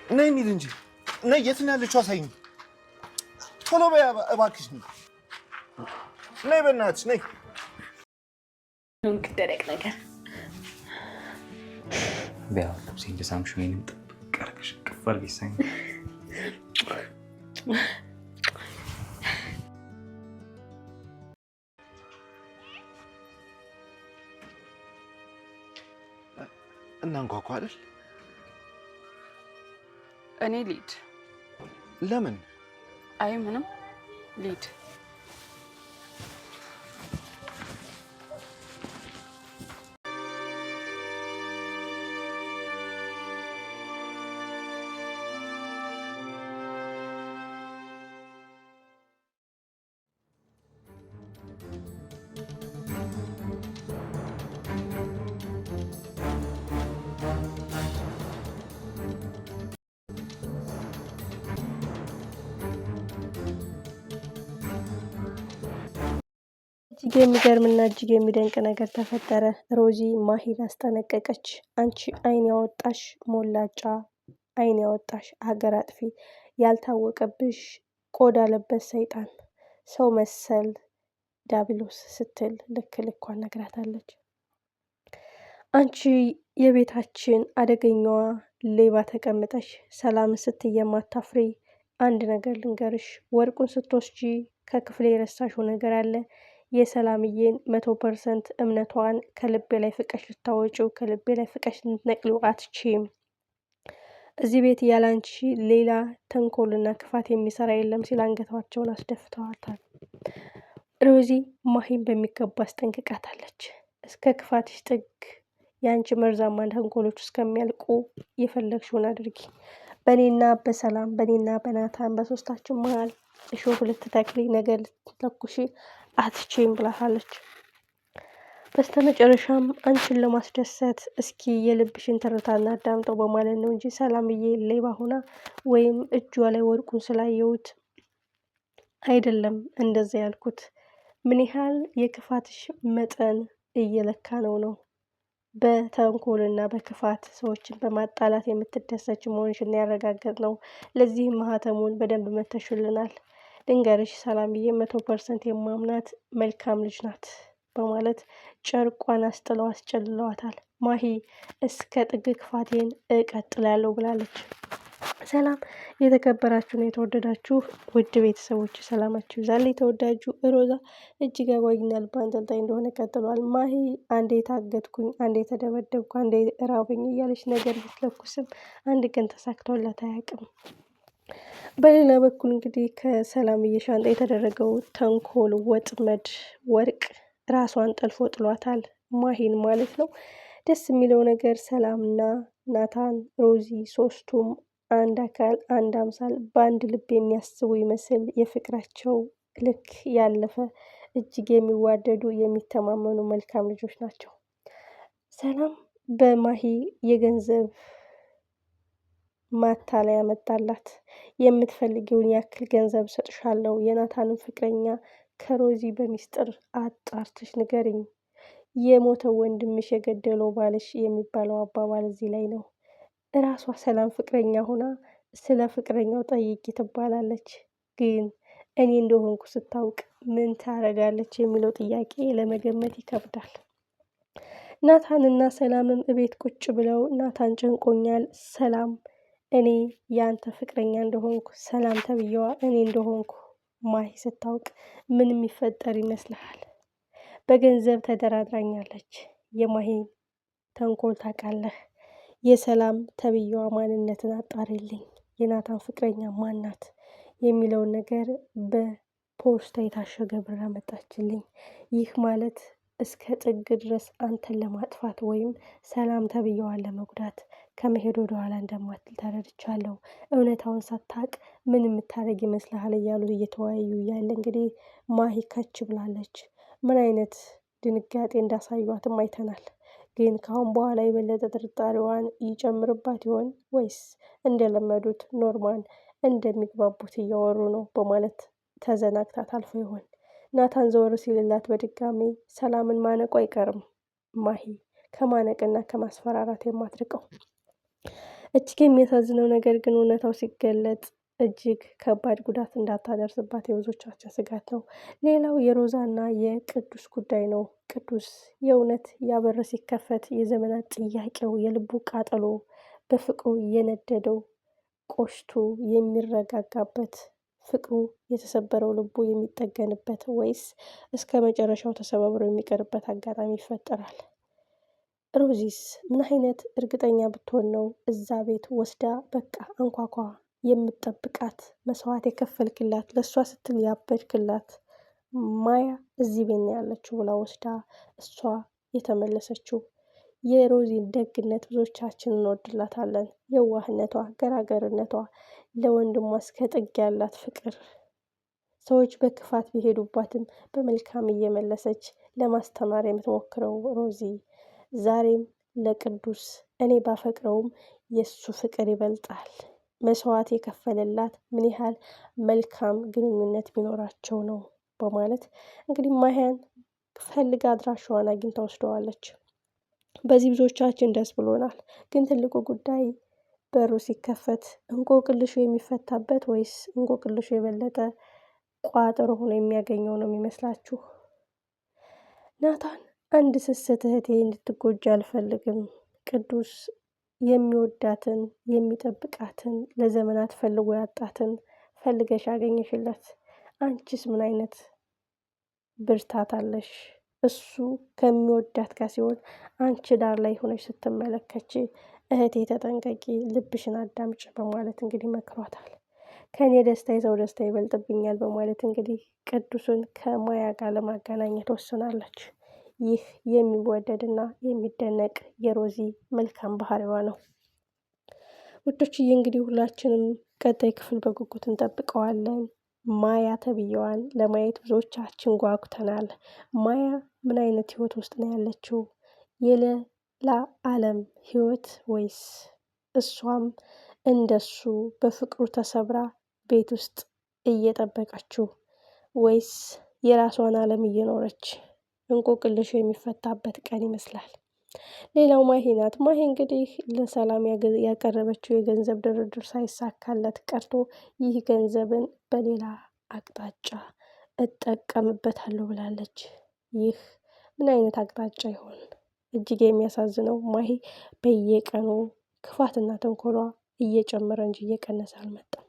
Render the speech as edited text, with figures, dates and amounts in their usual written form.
ነይ እንሂድ እንጂ ነይ። የት ነው ያለችው? አሳይኝ ቶሎ በይ እባክሽ። ነይ በእናትሽ ነይ። ደረቅ ነገር ቢያው ልብሴን እንደሳምሽ ወይንም ጥብቅ አድርገሽ ቅፍ አድርገሽ ሳይኝ እናንኳኳ አይደል? እኔ ልሂድ። ለምን? አይ ምንም ልሂድ። እጅግ የሚገርምና እጅግ የሚደንቅ ነገር ተፈጠረ። ሮዚ ማሂን አስጠነቀቀች። አንቺ አይን ያወጣሽ ሞላጫ፣ አይን ያወጣሽ ሀገር አጥፊ፣ ያልታወቀብሽ ቆዳ ለበስ ሰይጣን፣ ሰው መሰል ዳብሎስ ስትል ልክ ልኳን ነግራታለች። አንቺ የቤታችን አደገኛዋ ሌባ ተቀምጠሽ ሰላም ስትይ የማታፍሪ፣ አንድ ነገር ልንገርሽ፣ ወርቁን ስትወስጂ ከክፍሌ የረሳሽው ነገር አለ። የሰላምዬን 100% እምነቷን ከልቤ ላይ ፍቀሽ ልታወጪው፣ ከልቤ ላይ ፍቀሽ ልትነቅሊው አትችይም። እዚህ ቤት ያላንቺ ሌላ ተንኮልና ክፋት የሚሰራ የለም ሲል አንገታቸውን አስደፍተዋታል። ሮዚ ማሂን በሚገባ አስጠንቅቃታለች። እስከ ክፋትሽ ጥግ የአንቺ መርዛማ ተንኮሎች እስከሚያልቁ የፈለግሽውን አድርጊ። በእኔና በሰላም በእኔና በናታን በሶስታችን መሀል እሾህ ልትተክሊ ነገር ልትተኩሺ አትችይም ብላታለች። በስተመጨረሻም አንቺን ለማስደሰት እስኪ የልብሽን ትርታና አዳምጠው በማለት ነው እንጂ ሰላምዬ ሌባ ሆና ወይም እጇ ላይ ወርቁን ስላየሁት አይደለም እንደዛ ያልኩት። ምን ያህል የክፋትሽ መጠን እየለካ ነው በተንኮልና በክፋት ሰዎችን በማጣላት የምትደሰች መሆንሽን ያረጋገጥ ነው። ለዚህም ማህተሙን በደንብ መተሽልናል። ልንገርሽ ሰላምዬ 100% የማምናት መልካም ልጅ ናት በማለት ጨርቋን አስጥለው አስጨልለዋታል። ማሂ እስከ ጥግ ክፋቴን እቀጥላለሁ ብላለች። ሰላም የተከበራችሁ ነው የተወደዳችሁ ውድ ቤተሰቦች ሰላማችሁ ይብዛልኝ። ተወዳጁ ሮዛ እጅግ አጓጊና ልብ አንጠልጣይ እንደሆነ ቀጥሏል። ማሂ አንዴ ታገትኩኝ፣ አንዴ ተደበደብኩ፣ አንዴ ራበኝ እያለች ነገር ብትለኩስም አንድ ቀን ተሳክቶላት አያውቅም። በሌላ በኩል እንግዲህ ከሰላምዬ ሻንጣ የተደረገው ተንኮል ወጥመድ ወርቅ ራሷን ጠልፎ ጥሏታል፣ ማሂን ማለት ነው። ደስ የሚለው ነገር ሰላምና ናታን ሮዚ ሶስቱም አንድ አካል አንድ አምሳል በአንድ ልብ የሚያስቡ ይመስል የፍቅራቸው ልክ ያለፈ እጅግ የሚዋደዱ የሚተማመኑ መልካም ልጆች ናቸው። ሰላም በማሂ የገንዘብ ማታለያ መጣላት። የምትፈልጊውን ያክል ገንዘብ ሰጥሻለሁ፣ የናታንን ፍቅረኛ ከሮዚ በሚስጥር አጣርተሽ ንገሪኝ፣ የሞተው ወንድምሽ የገደለው ባልሽ የሚባለው አባባል እዚህ ላይ ነው። እራሷ ሰላም ፍቅረኛ ሆና ስለ ፍቅረኛው ጠይቂ ትባላለች። ግን እኔ እንደሆንኩ ስታውቅ ምን ታረጋለች የሚለው ጥያቄ ለመገመት ይከብዳል። ናታንና ሰላምም እቤት ቁጭ ብለው ናታን ጨንቆኛል፣ ሰላም እኔ ያንተ ፍቅረኛ እንደሆንኩ ሰላም ተብዬዋ እኔ እንደሆንኩ ማሂ ስታውቅ ምን የሚፈጠር ይመስልሃል? በገንዘብ ተደራድራኛለች። የማሂን ተንኮል ታውቃለህ። የሰላም ተብዬዋ ማንነትን አጣሪልኝ፣ የናታን ፍቅረኛ ማናት የሚለውን ነገር በፖስታ የታሸገ ብር አመጣችልኝ። ይህ ማለት እስከ ጥግ ድረስ አንተን ለማጥፋት ወይም ሰላም ተብዬዋን ለመጉዳት ከመሄድ ወደ ኋላ እንደማትል ተረድቻለሁ። እውነታውን ሳታቅ ምን የምታደርግ ይመስልሃል እያሉ እየተወያዩ እያለ እንግዲህ ማሂ ከች ብላለች። ምን አይነት ድንጋጤ እንዳሳዩትም አይተናል። ግን ካሁን በኋላ የበለጠ ጥርጣሬዋን ይጨምርባት ይሆን ወይስ እንደለመዱት ኖርማል እንደሚግባቡት እያወሩ ነው በማለት ተዘናግታ ታልፎ ይሆን? ናታን ዘወር ሲልላት በድጋሚ ሰላምን ማነቁ አይቀርም። ማሂ ከማነቅና ከማስፈራራት የማትርቀው እጅግ የሚያሳዝነው ነገር ግን እውነታው ሲገለጥ እጅግ ከባድ ጉዳት እንዳታደርስባት የብዙዎቻችን ስጋት ነው። ሌላው የሮዛና የቅዱስ ጉዳይ ነው። ቅዱስ የእውነት ያበር ሲከፈት የዘመናት ጥያቄው የልቡ ቃጠሎ በፍቅሩ የነደደው ቆሽቱ የሚረጋጋበት ፍቅሩ የተሰበረው ልቡ የሚጠገንበት ወይስ እስከ መጨረሻው ተሰባብሮ የሚቀርበት አጋጣሚ ይፈጠራል? ሮዚስ ምን አይነት እርግጠኛ ብትሆን ነው እዛ ቤት ወስዳ በቃ አንኳኳ የምትጠብቃት መስዋዕት የከፈልክላት ለእሷ ስትል ያበድክላት ማያ እዚህ ቤት ነው ያለችው ብላ ወስዳ እሷ የተመለሰችው? የሮዚን ደግነት ብዙዎቻችን እንወድላታለን። የዋህነቷ፣ ገራገርነቷ፣ ለወንድሟ እስከ ጥግ ያላት ፍቅር፣ ሰዎች በክፋት ቢሄዱባትም በመልካም እየመለሰች ለማስተማር የምትሞክረው ሮዚ ዛሬም ለቅዱስ እኔ ባፈቅረውም የእሱ ፍቅር ይበልጣል፣ መስዋዕት የከፈለላት ምን ያህል መልካም ግንኙነት ቢኖራቸው ነው በማለት እንግዲህ ማያን ፈልጋ አድራሻዋን አግኝታ ወስደዋለች። በዚህ ብዙዎቻችን ደስ ብሎናል። ግን ትልቁ ጉዳይ በሩ ሲከፈት እንቆቅልሹ የሚፈታበት ወይስ እንቆቅልሹ የበለጠ ቋጠሮ ሆኖ የሚያገኘው ነው የሚመስላችሁ? ናታን አንድ ስስት እህቴ እንድትጎጂ አልፈልግም። ቅዱስ የሚወዳትን የሚጠብቃትን ለዘመናት ፈልጎ ያጣትን ፈልገሽ አገኘሽለት። አንቺስ ምን አይነት ብርታት አለሽ? እሱ ከሚወዳት ጋር ሲሆን አንቺ ዳር ላይ ሆነሽ ስትመለከች እህቴ ተጠንቀቂ፣ ልብሽን አዳምጭ በማለት እንግዲህ መክሯታል። ከእኔ ደስታ የሰው ደስታ ይበልጥብኛል በማለት እንግዲህ ቅዱስን ከማያ ጋር ለማገናኘት ወስናለች። ይህ የሚወደድና የሚደነቅ የሮዚ መልካም ባህሪዋ ነው። ውዶችዬ እንግዲህ ሁላችንም ቀጣይ ክፍል በጉጉት እንጠብቀዋለን። ማያ ተብዬዋን ለማየት ብዙዎቻችን ጓጉተናል። ማያ ምን አይነት ህይወት ውስጥ ነው ያለችው? የሌላ ዓለም ህይወት ወይስ እሷም እንደሱ በፍቅሩ ተሰብራ ቤት ውስጥ እየጠበቀችው ወይስ የራሷን ዓለም እየኖረች እንቆቅልሹ የሚፈታበት ቀን ይመስላል። ሌላው ማሂ ናት። ማሂ እንግዲህ ለሰላም ያቀረበችው የገንዘብ ድርድር ሳይሳካለት ቀርቶ ይህ ገንዘብን በሌላ አቅጣጫ እጠቀምበታለሁ ብላለች። ይህ ምን አይነት አቅጣጫ ይሆን? እጅግ የሚያሳዝነው ማሂ በየቀኑ ክፋትና ተንኮሏ እየጨመረ እንጂ እየቀነሰ አልመጣም።